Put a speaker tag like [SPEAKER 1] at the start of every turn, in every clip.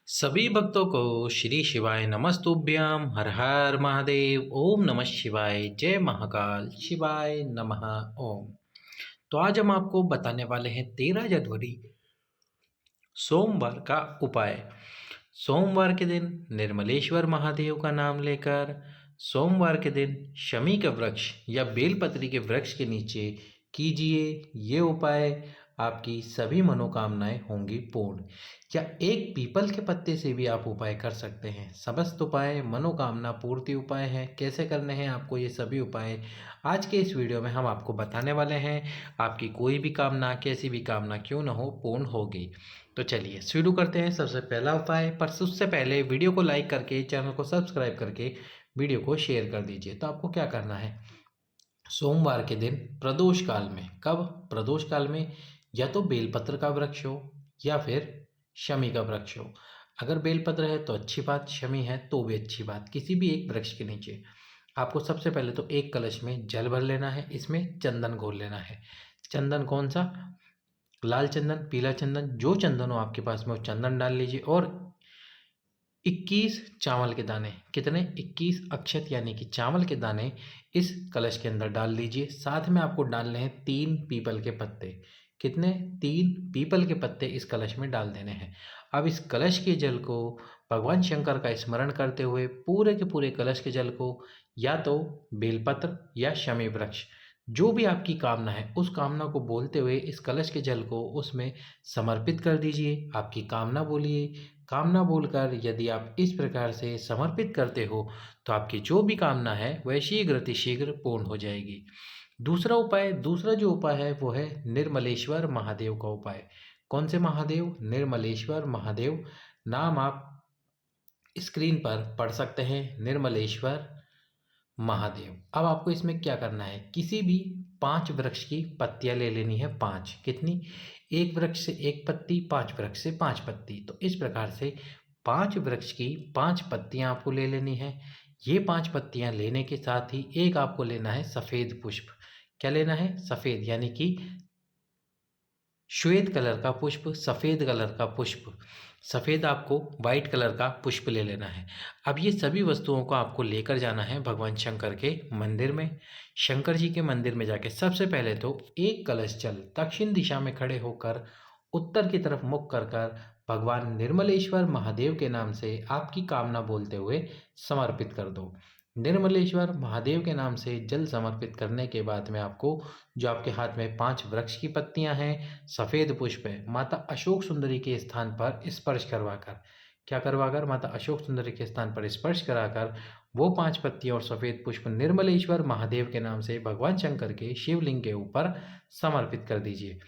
[SPEAKER 1] सभी भक्तों को श्री शिवाय नमस्तुभ्यम हर हर महादेव ओम नमः शिवाय जय महाकाल शिवाय नमः ओम। तो आज हम आपको बताने वाले हैं 13 जनवरी सोमवार का उपाय। सोमवार के दिन निर्मलेश्वर महादेव का नाम लेकर सोमवार के दिन शमी के वृक्ष या बेलपत्री के वृक्ष के नीचे कीजिए ये उपाय। आपकी सभी मनोकामनाएं होंगी पूर्ण। या एक पीपल के पत्ते से भी आप उपाय कर सकते हैं। समस्त उपाय मनोकामना पूर्ति उपाय हैं। कैसे करने हैं आपको ये सभी उपाय आज के इस वीडियो में हम आपको बताने वाले हैं। आपकी कोई भी कामना कैसी भी कामना क्यों न हो पूर्ण होगी। तो चलिए शुरू करते हैं। सबसे पहला उपाय, पर उससे पहले वीडियो को लाइक करके चैनल को सब्सक्राइब करके वीडियो को शेयर कर दीजिए। तो आपको क्या करना है, सोमवार के दिन प्रदोष काल में, कब प्रदोष काल में, या तो बेलपत्र का वृक्ष हो या फिर शमी का वृक्ष हो। अगर बेलपत्र है तो अच्छी बात, शमी है तो भी अच्छी बात। किसी भी एक वृक्ष के नीचे आपको सबसे पहले तो एक कलश में जल भर लेना है, इसमें चंदन घोल लेना है। चंदन कौन सा, लाल चंदन, पीला चंदन, जो चंदन हो आपके पास में वो चंदन डाल लीजिए। और 21 चावल के दाने, कितने, 21 अक्षत यानी कि चावल के दाने इस कलश के अंदर डाल लीजिए। साथ में आपको डालने हैं 3 पीपल के पत्ते। कितने, 3 पीपल के पत्ते इस कलश में डाल देने हैं। अब इस कलश के जल को भगवान शंकर का स्मरण करते हुए पूरे के पूरे कलश के जल को या तो बेलपत्र या शमी वृक्ष, जो भी आपकी कामना है उस कामना को बोलते हुए इस कलश के जल को उसमें समर्पित कर दीजिए। आपकी कामना बोलिए। कामना बोलकर यदि आप इस प्रकार से समर्पित करते हो तो आपकी जो भी कामना है वह शीघ्र अतिशीघ्र पूर्ण हो जाएगी। दूसरा उपाय, दूसरा जो उपाय है वो है निर्मलेश्वर महादेव का उपाय। कौन से महादेव, निर्मलेश्वर महादेव। नाम आप स्क्रीन पर पढ़ सकते हैं, निर्मलेश्वर महादेव। अब आपको इसमें क्या करना है, किसी भी 5 वृक्ष की पत्तियां ले लेनी है। 5 कितनी, एक वृक्ष से एक पत्ती, 5 वृक्ष से 5 पत्ती। तो इस प्रकार से 5 वृक्ष की 5 पत्तियां आपको ले लेनी है। ये 5 पत्तियां लेने के साथ ही एक आपको लेना है सफ़ेद पुष्प। क्या लेना है, सफ़ेद यानी कि श्वेत कलर का पुष्प, सफ़ेद कलर का पुष्प। सफ़ेद आपको वाइट कलर का पुष्प ले लेना है। अब ये सभी वस्तुओं को आपको लेकर जाना है भगवान शंकर के मंदिर में। शंकर जी के मंदिर में जाके सबसे पहले तो एक कलश जल दक्षिण दिशा में खड़े होकर उत्तर की तरफ मुख कर कर भगवान निर्मलेश्वर महादेव के नाम से आपकी कामना बोलते हुए समर्पित कर दो। निर्मलेश्वर महादेव के नाम से जल समर्पित करने के बाद में आपको जो आपके हाथ में 5 वृक्ष की पत्तियां हैं, सफ़ेद पुष्प है, माता अशोक सुंदरी के स्थान पर स्पर्श करवाकर, क्या करवाकर, माता अशोक सुंदरी के स्थान पर स्पर्श कराकर वो 5 पत्तियां और सफ़ेद पुष्प निर्मलेश्वर महादेव के नाम से भगवान शंकर के शिवलिंग के ऊपर समर्पित कर दीजिए।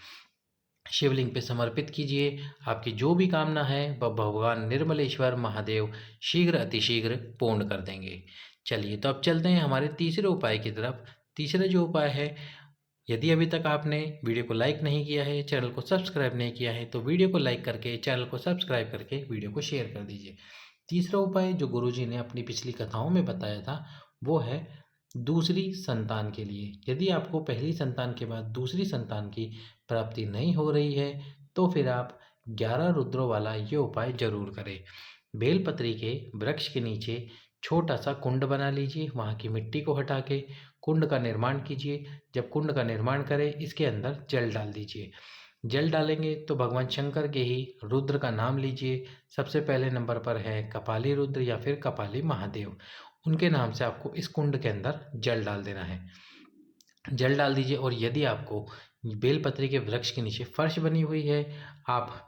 [SPEAKER 1] शिवलिंग पे समर्पित कीजिए। आपकी जो भी कामना है वह भगवान निर्मलेश्वर महादेव शीघ्र अतिशीघ्र पूर्ण कर देंगे। चलिए तो अब चलते हैं हमारे तीसरे उपाय की तरफ। तीसरा जो उपाय है, यदि अभी तक आपने वीडियो को लाइक नहीं किया है, चैनल को सब्सक्राइब नहीं किया है, तो वीडियो को लाइक करके चैनल को सब्सक्राइब करके वीडियो को शेयर कर दीजिए। तीसरा उपाय जो गुरुजी ने अपनी पिछली कथाओं में बताया था वो है दूसरी संतान के लिए। यदि आपको पहली संतान के बाद दूसरी संतान की प्राप्ति नहीं हो रही है तो फिर आप 11 रुद्रों वाला ये उपाय जरूर करें। बेलपत्री के वृक्ष के नीचे छोटा सा कुंड बना लीजिए, वहाँ की मिट्टी को हटा के कुंड का निर्माण कीजिए। जब कुंड का निर्माण करें इसके अंदर जल डाल दीजिए। जल डालेंगे तो भगवान शंकर के ही रुद्र का नाम लीजिए। सबसे पहले नंबर पर है कपाली रुद्र या फिर कपाली महादेव, उनके नाम से आपको इस कुंड के अंदर जल डाल देना है। जल डाल दीजिए। और यदि आपको बेलपत्री के वृक्ष के नीचे फर्श बनी हुई है, आप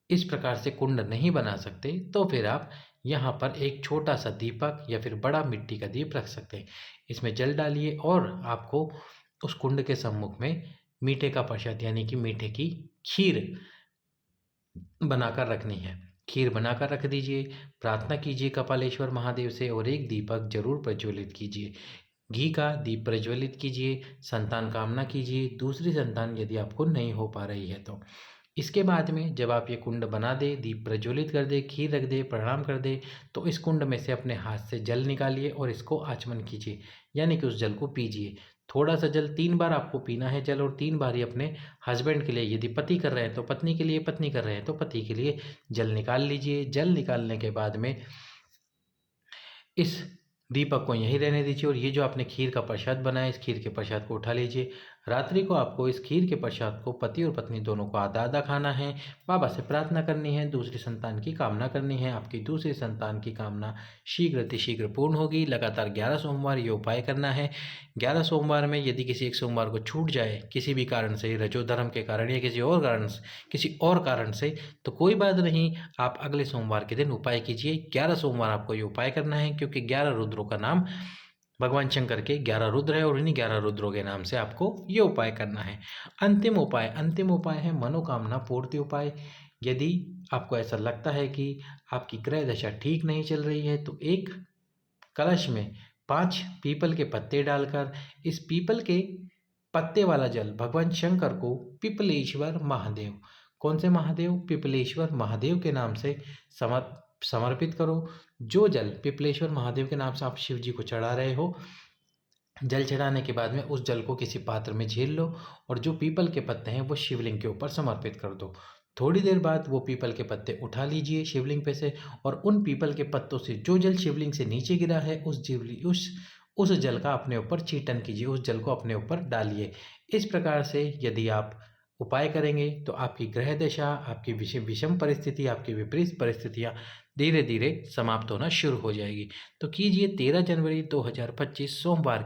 [SPEAKER 1] इस प्रकार से कुंड नहीं बना सकते, तो फिर आप यहाँ पर एक छोटा सा दीपक या फिर बड़ा मिट्टी का दीप रख सकते हैं। इसमें जल डालिए और आपको उस कुंड के सम्मुख में मीठे का प्रसाद यानी कि मीठे की खीर बनाकर रखनी है। खीर बनाकर रख दीजिए। प्रार्थना कीजिए कपालेश्वर महादेव से और एक दीपक जरूर प्रज्वलित कीजिए। घी का दीप प्रज्वलित कीजिए। संतान कामना कीजिए, दूसरी संतान यदि आपको नहीं हो पा रही है तो। इसके बाद में जब आप ये कुंड बना दे, दीप प्रज्वलित कर दे, खीर रख दे, प्रणाम कर दे, तो इस कुंड में से अपने हाथ से जल निकालिए और इसको आचमन कीजिए यानी कि उस जल को पीजिए। थोड़ा सा जल 3 बार आपको पीना है जल, और 3 बार ही अपने हस्बैंड के लिए, यदि पति कर रहे हैं तो पत्नी के लिए, पत्नी कर रहे हैं तो पति के लिए जल निकाल लीजिए। जल निकालने के बाद में इस दीपक को यहीं रहने दीजिए, और ये जो आपने खीर का प्रसाद बनाया, इस खीर के प्रसाद को उठा लीजिए। रात्रि को आपको इस खीर के प्रसाद को पति और पत्नी दोनों को आधा आधा खाना है। बाबा से प्रार्थना करनी है, दूसरी संतान की कामना करनी है। आपकी दूसरी संतान की कामना शीघ्र अतिशीघ्र पूर्ण होगी। लगातार 11 सोमवार ये उपाय करना है। 11 सोमवार में यदि किसी एक सोमवार को छूट जाए किसी भी कारण से, रजोधर्म के कारण या किसी और कारण से, तो कोई बात नहीं, आप अगले सोमवार के दिन उपाय कीजिए। 11 सोमवार आपको ये उपाय करना है, क्योंकि 11 रुद्रों का नाम भगवान शंकर के 11 रुद्र है, और इन्हीं 11 रुद्रों के नाम से आपको ये उपाय करना है। अंतिम उपाय है मनोकामना पूर्ति उपाय। यदि आपको ऐसा लगता है कि आपकी ग्रह दशा ठीक नहीं चल रही है, तो एक कलश में 5 पीपल के पत्ते डालकर इस पीपल के पत्ते वाला जल भगवान शंकर को पिपलेश्वर महादेव, कौन से महादेव? पिपलेश्वर महादेव के नाम से समर्पित करो। जो जल पिपलेश्वर महादेव के नाम से आप शिव जी को चढ़ा रहे हो, जल चढ़ाने के बाद में उस जल को किसी पात्र में झील लो, और जो पीपल के पत्ते हैं वो शिवलिंग के ऊपर समर्पित कर दो। थोड़ी देर बाद वो पीपल के पत्ते उठा लीजिए शिवलिंग पे से, और उन पीपल के पत्तों से जो जल शिवलिंग से नीचे गिरा है उस जल का अपने ऊपर चीटन कीजिए, उस जल को अपने ऊपर डालिए। इस प्रकार से यदि आप उपाय करेंगे तो आपकी ग्रह दशा, आपकी विषम परिस्थिति, आपकी विपरीत परिस्थितियाँ धीरे धीरे समाप्त होना शुरू हो जाएगी। तो कीजिए 13 जनवरी 2025 सोमवार